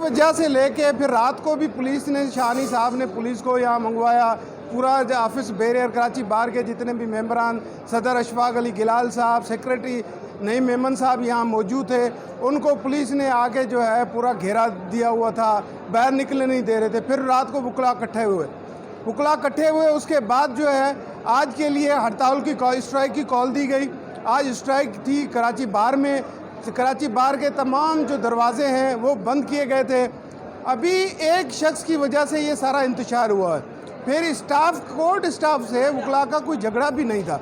वजह से लेके फिर रात को भी पुलिस ने, शानी साहब ने पुलिस को यहाँ मंगवाया। पूरा ऑफिस बैरियर कराची बार के जितने भी मेंबरान, सदर अशफाक अली गिलाल साहब, सेक्रेटरी नईम मेमन साहब यहाँ मौजूद थे, उनको पुलिस ने आके जो है पूरा घेरा दिया हुआ था, बाहर निकलने नहीं दे रहे थे। फिर रात को वकला इकट्ठे हुए। उसके बाद जो है आज के लिए हड़ताल की स्ट्राइक की कॉल दी गई। आज स्ट्राइक थी कराची बार में। कराची बार के तमाम जो दरवाजे हैं वो बंद किए गए थे। अभी एक शख्स की वजह से ये सारा इंतशार हुआ है। फिर कोर्ट स्टाफ से वकला का कोई झगड़ा भी नहीं था।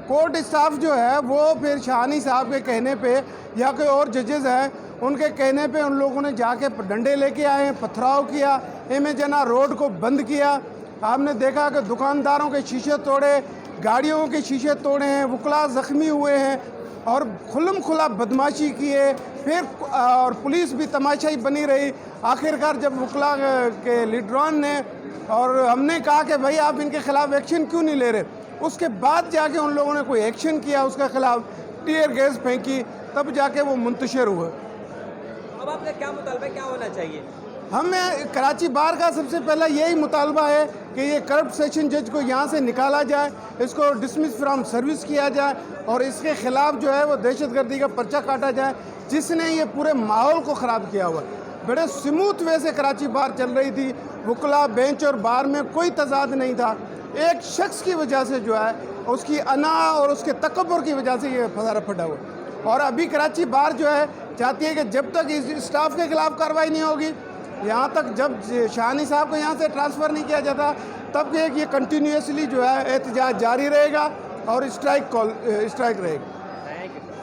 कोर्ट स्टाफ जो है वो फिर शानी साहब के कहने पे या कोई और जजेस हैं उनके कहने पे उन लोगों ने जाके डंडे लेके आए, पथराव किया, एम जना रोड को बंद किया। आपने देखा कि दुकानदारों के शीशे तोड़े, गाड़ियों के शीशे तोड़े हैं, वकला ज़ख्मी हुए हैं और खुल्लम खुला बदमाशी किए। फिर और पुलिस भी तमाशाई बनी रही। आखिरकार जब वकला के लीडरान ने और हमने कहा कि भाई आप इनके ख़िलाफ़ एक्शन क्यों नहीं ले रहे, उसके बाद जाके उन लोगों ने कोई एक्शन किया, उसके ख़िलाफ़ टीयर गैस फेंकी, तब जाके वो मुंतशिर हुए। अब आपका क्या मुतालबा, क्या होना चाहिए? हमें कराची बार का सबसे पहला यही मुतालबा है कि ये करप्ट सेशन जज को यहाँ से निकाला जाए, इसको डिसमिस फ्रॉम सर्विस किया जाए और इसके ख़िलाफ़ जो है वो दहशतगर्दी का पर्चा काटा जाए, जिसने ये पूरे माहौल को ख़राब किया हुआ है। बड़े स्मूथ वे से कराची बार चल रही थी, वकला बेंच और बार में कोई तजाद नहीं था। एक शख्स की वजह से जो है उसकी अना और उसके तकब्बुर की वजह से ये फसारा फटा हुआ। और अभी कराची बार जो है चाहती है कि जब तक इस स्टाफ के ख़िलाफ़ कार्रवाई नहीं होगी, यहाँ तक जब शानी साहब को यहाँ से ट्रांसफ़र नहीं किया जाता, तब ये कंटिन्यूसली जो है एहतजाज जारी रहेगा और स्ट्राइक रहेगी।